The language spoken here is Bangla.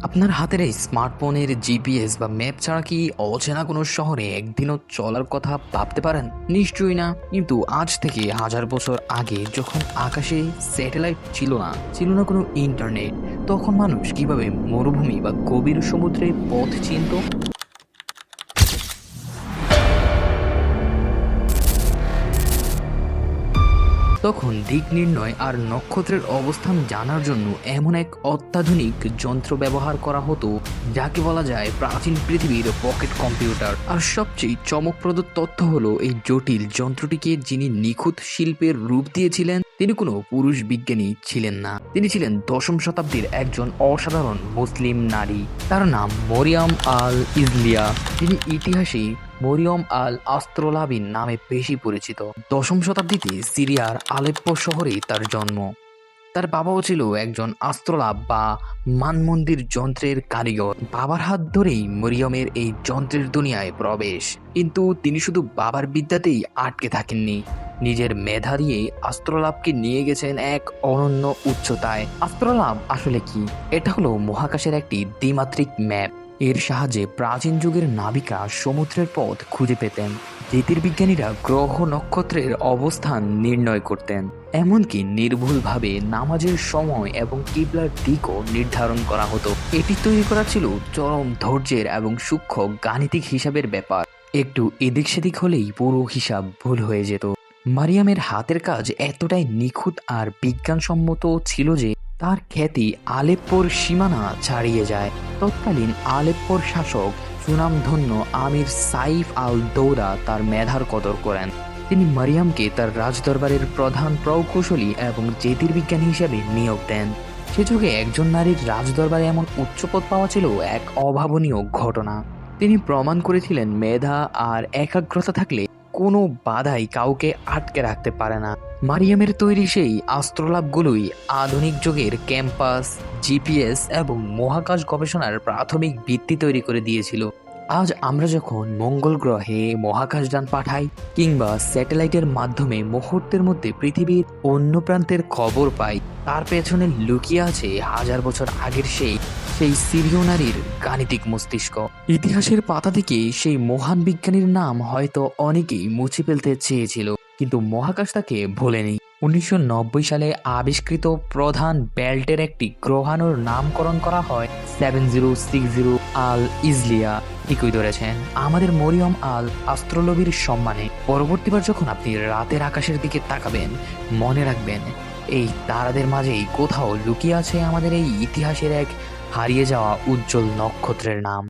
আপনার হাতের এই স্মার্টফোনের জিপিএস বা ম্যাপ ছাড়া কি অচেনা কোনো শহরে একদিনও চলার কথা ভাবতে পারেন? নিশ্চয়ই না। কিন্তু আজ থেকে হাজার বছর আগে যখন আকাশে স্যাটেলাইট ছিল না কোনো ইন্টারনেট, তখন মানুষ কিভাবে মরুভূমি বা গভীর সমুদ্রে পথ চিনত? তখন দিক নির্ণয় আর নক্ষত্রের অবস্থান জানার জন্য এমন এক অত্যাধুনিক যন্ত্র ব্যবহার করা হতো যাকে বলা যায় প্রাচীন পৃথিবীর পকেট কম্পিউটার। আর সবচেয়ে চমকপ্রদ তথ্য হলো এই জটিল যন্ত্রটিকে যিনি নিখুঁত শিল্পের রূপ দিয়েছিলেন তিনি কোনো পুরুষ বিজ্ঞানী ছিলেন না, তিনি ছিলেন দশম শতাব্দীর একজন অসাধারণ মুসলিম নারী। তার নাম মরিয়ম আল ইজলিয়া। তিনি ইতিহাসে মরিয়ম আল আস্ত্রলাবিন নামে বেশি পরিচিত। দশম শতাব্দীতে সিরিয়ার আলেপ্পো শহরে তার জন্ম। তার বাবাও ছিল একজন আস্ত্রলাব বা মানমন্দির যন্ত্রের কারিগর। বাবার হাত ধরেই মরিয়মের এই যন্ত্রের দুনিয়ায় প্রবেশ। কিন্তু তিনি শুধু বাবার বিদ্যাতেই আটকে থাকেননি, নিজের মেধা দিয়ে আস্ত্রলাবকে নিয়ে গেছেন এক অনন্য উচ্চতায়। আস্ত্রলাব আসলে কি? এটা হলো মহাকাশের একটি দ্বিমাত্রিক ম্যাপ। এর সাহায্যে প্রাচীন যুগের নাবিকরা সমুদ্রের পথ খুঁজে পেতেন, জ্যোতির্বিজ্ঞানীরা গ্রহ নক্ষত্রের অবস্থান নির্ণয় করতেন, এমনকি নির্ভুলভাবে নামাজের সময় এবং কিবলার দিকও নির্ধারণ করা হতো। এটি তৈরি করা ছিল চরম ধৈর্যের এবং সূক্ষ্ম গাণিতিক হিসাবের ব্যাপার। একটু এদিক সেদিক হলেই পুরো হিসাব ভুল হয়ে যেত। মারিয়ামের হাতের কাজ এতটাই নিখুঁত আর বিজ্ঞানসম্মত ছিল যে তার খ্যাতি আলেপ্পোর সীমানা ছাড়িয়ে যায়। তৎকালীন আলেপ্পোর শাসক সুনামধন্য আমির সাইফ আল দৌলা তার মেধার কদর করেন। তিনি মারিয়ামকে তার রাজদরবারের প্রধান প্রকৌশলী এবং জ্যোতির্বিজ্ঞানী হিসেবে নিয়োগ দেন। সে যুগে একজন নারীর রাজদরবারে এমন উচ্চপদ পাওয়া ছিল এক অভাবনীয় ঘটনা। তিনি প্রমাণ করেছিলেন মেধা আর একাগ্রতা থাকলে কোনো বাধাই কাউকে আটকে রাখতে পারে না। মারিয়ামের তৈরি সেই অস্ত্রলাভগুলোই আধুনিক যুগের ক্যাম্পাস, জিপিএস এবং মহাকাশ গবেষণার প্রাথমিক ভিত্তি তৈরি করে দিয়েছিল। আজ আমরা যখন মঙ্গল গ্রহে মহাকাশযান পাঠাই কিংবা স্যাটেলাইটের মাধ্যমে মুহূর্তের মধ্যে পৃথিবীর অন্য প্রান্তের খবর পাই, তার পেছনে লুকিয়ে আছে হাজার বছর আগের সেই সিরীয় নারীর গাণিতিক মস্তিষ্ক। ইতিহাসের পাতা থেকে সেই মহান বিজ্ঞানীর নাম হয়তো অনেকেই মুছে ফেলতে চেয়েছিল, কিন্তু মহাকাশ তাকে ভোলেনি। 1990 সালে আবিষ্কৃত প্রধান বেল্টের একটি গ্রহাণুর নামকরণ করা হয় 7060 আল ইজলিয়া। ঠিকই ধরেছেন, আমাদের মরিয়ম আল আস্ত্রলবির সম্মানে। পরবর্তীবার যখন আপনি রাতের আকাশের দিকে তাকাবেন, মনে রাখবেন এই তারাদের মাঝেই কোথাও লুকিয়ে আছে আমাদের এই ইতিহাসের এক হারিয়ে যাওয়া উজ্জ্বল নক্ষত্রের নাম।